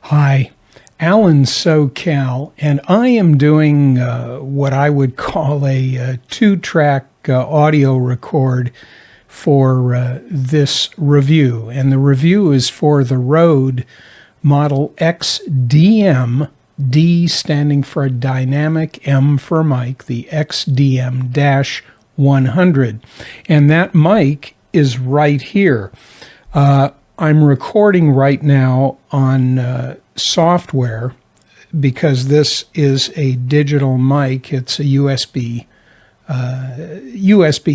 Hi, Alan SoCal, and I am doing what I would call a two-track audio record for this review. And the review is for the Rode Model XDM, D standing for dynamic, M for mic, the XDM-100. And that mic is right here. I'm recording right now on software because this is a digital mic. It's a USB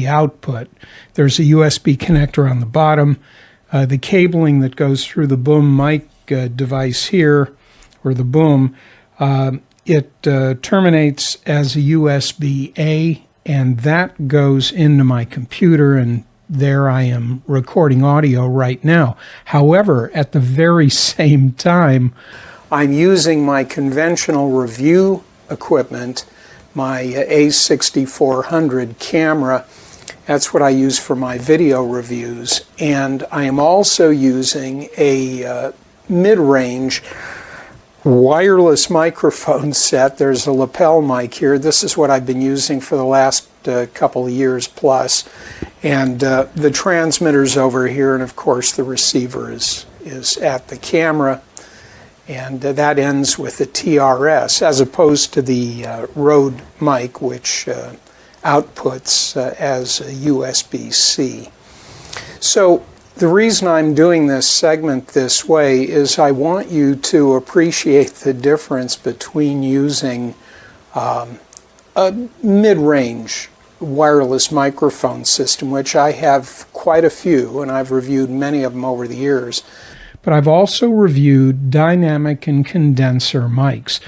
output. There's a USB connector on the bottom. The cabling that goes through the boom mic device here, or the boom, it terminates as a USB-A, and that goes into my computer, and there I am recording audio right now. However, at the very same time, I'm using my conventional review equipment, my A6400 camera. That's what I use for my video reviews. And I am also using a mid-range wireless microphone set. There's a lapel mic here. This is what I've been using for the last couple of years plus. And the transmitter's over here, and of course the receiver is at the camera. And that ends with the TRS, as opposed to the Rode mic, which outputs as a USB-C. So the reason I'm doing this segment this way is I want you to appreciate the difference between using a mid-range wireless microphone system, which I have quite a few, and I've reviewed many of them over the years. But I've also reviewed dynamic and condenser mics.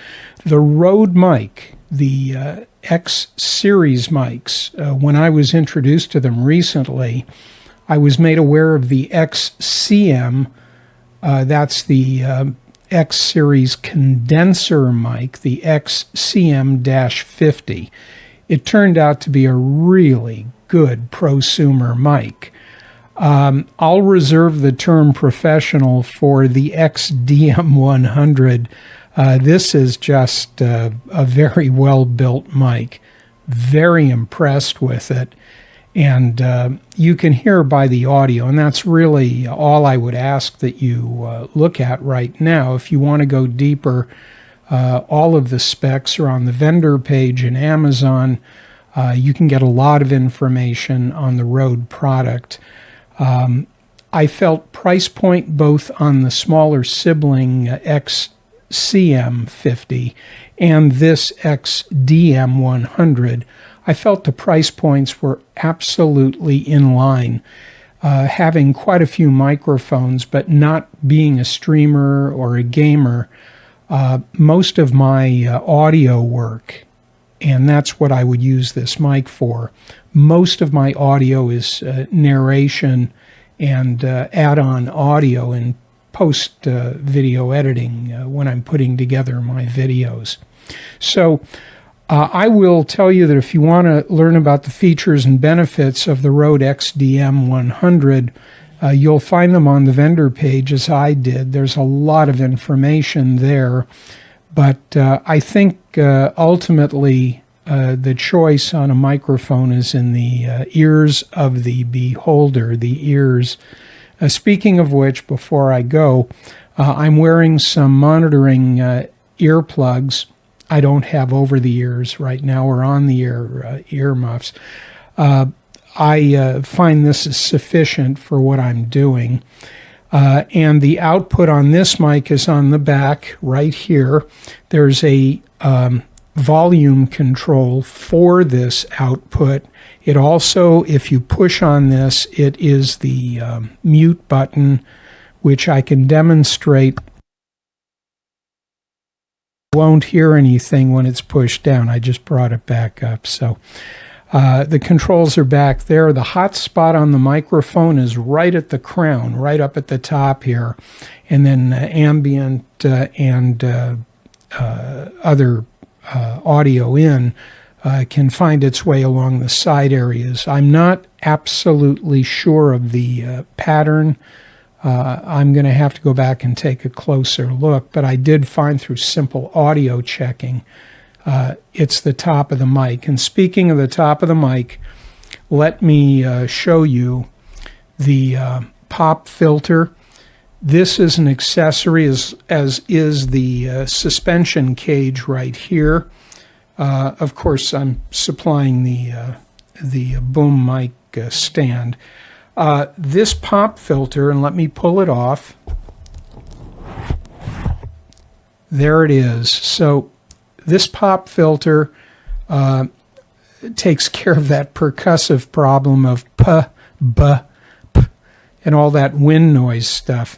The Rode mic, the X series mics, when I was introduced to them recently, I was made aware of the XCM, that's the X series condenser mic, the XCM-50. It turned out to be a really good prosumer mic. I'll reserve the term professional for the XDM-100. This is just a very well-built mic. Very impressed with it. And you can hear by the audio, and that's really all I would ask that you look at right now. If you want to go deeper, all of the specs are on the vendor page in Amazon. You can get a lot of information on the Rode product. I felt price point both on the smaller sibling XCM-50 and this XDM-100. I felt the price points were absolutely in line. Having quite a few microphones, but not being a streamer or a gamer, most of my audio work, and that's what I would use this mic for. Most of my audio is narration and add-on audio in post-video editing when I'm putting together my videos. So I will tell you that if you want to learn about the features and benefits of the Rode XDM-100, you'll find them on the vendor page, as I did. There's a lot of information there, but I think ultimately the choice on a microphone is in the ears of the beholder, the ears. Speaking of which, before I go, I'm wearing some monitoring earplugs. I don't have over the ears right now or on the ear muffs. I find this is sufficient for what I'm doing. And the output on this mic is on the back right here. There's a volume control for this output. It also, if you push on this, it is the mute button, which I can demonstrate. Won't hear anything when it's pushed down. I just brought it back up. So the controls are back there. The hot spot on the microphone is right at the crown, right up at the top here. And then ambient and other audio in can find its way along the side areas. I'm not absolutely sure of the pattern I'm going to have to go back and take a closer look, but I did find through simple audio checking, it's the top of the mic. And speaking of the top of the mic, let me show you the pop filter. This is an accessory, as is the suspension cage right here. Of course, I'm supplying the boom mic stand. This pop filter, and let me pull it off. There it is. So this pop filter takes care of that percussive problem of p, b, p, and all that wind noise stuff.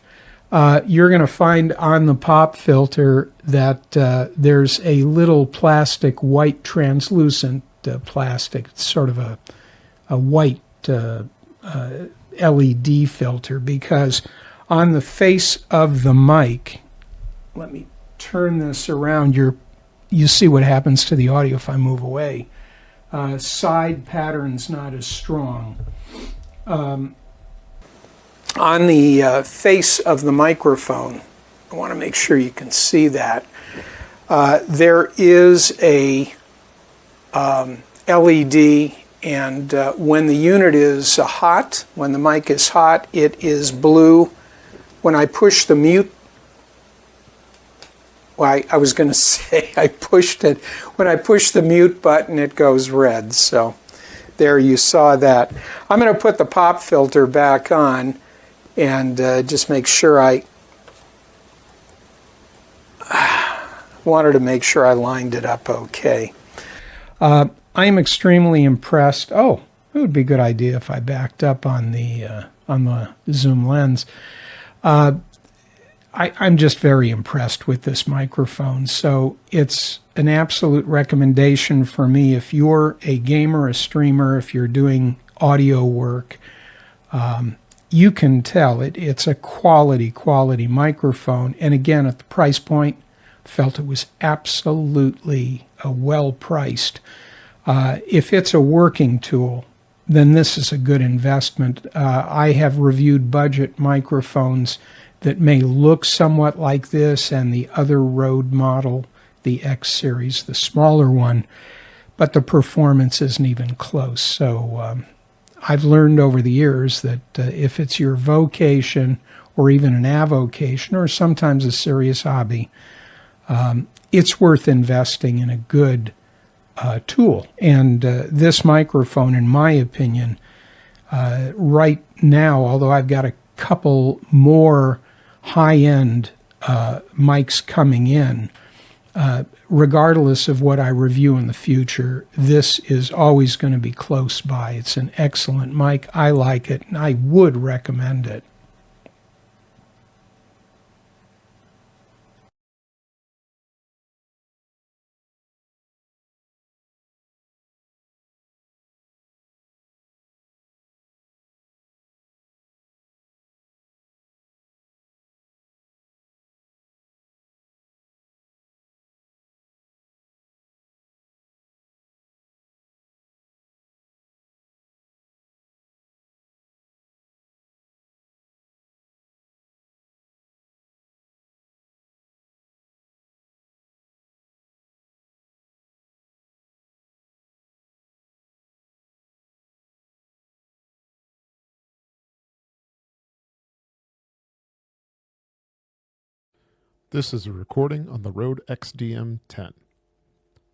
You're going to find on the pop filter that there's a little plastic, white translucent plastic. It's sort of a white LED filter, because on the face of the mic, let me turn this around, you see what happens to the audio if I move away. Side pattern's not as strong. On the face of the microphone, I want to make sure you can see that, there is a LED, and when the unit is hot, when the mic is hot, it is blue. When I push the mute, well, I was going to say I pushed it. When I push the mute button, it goes red. So there you saw that. I'm going to put the pop filter back on and just make sure I wanted to make sure I lined it up okay. I'm extremely impressed. Oh, it would be a good idea if I backed up on the zoom lens. I'm just very impressed with this microphone. So it's an absolute recommendation for me if you're a gamer, a streamer, if you're doing audio work. You can tell it's a quality microphone. And again, at the price point, felt it was absolutely well priced. If it's a working tool, then this is a good investment. I have reviewed budget microphones that may look somewhat like this and the other Rode model, the X series, the smaller one, but the performance isn't even close. So I've learned over the years that if it's your vocation or even an avocation or sometimes a serious hobby, it's worth investing in a good tool. And this microphone, in my opinion, right now, although I've got a couple more high-end mics coming in, regardless of what I review in the future, this is always going to be close by. It's an excellent mic. I like it, and I would recommend it. This is a recording on the RØDE XDM-100.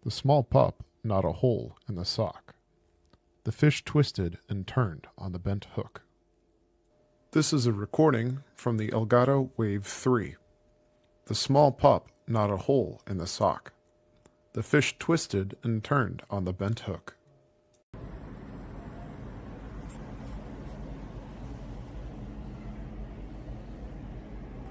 The small pup gnawed a hole in the sock. The fish twisted and turned on the bent hook. This is a recording from the Elgato Wave 3. The small pup gnawed a hole in the sock. The fish twisted and turned on the bent hook.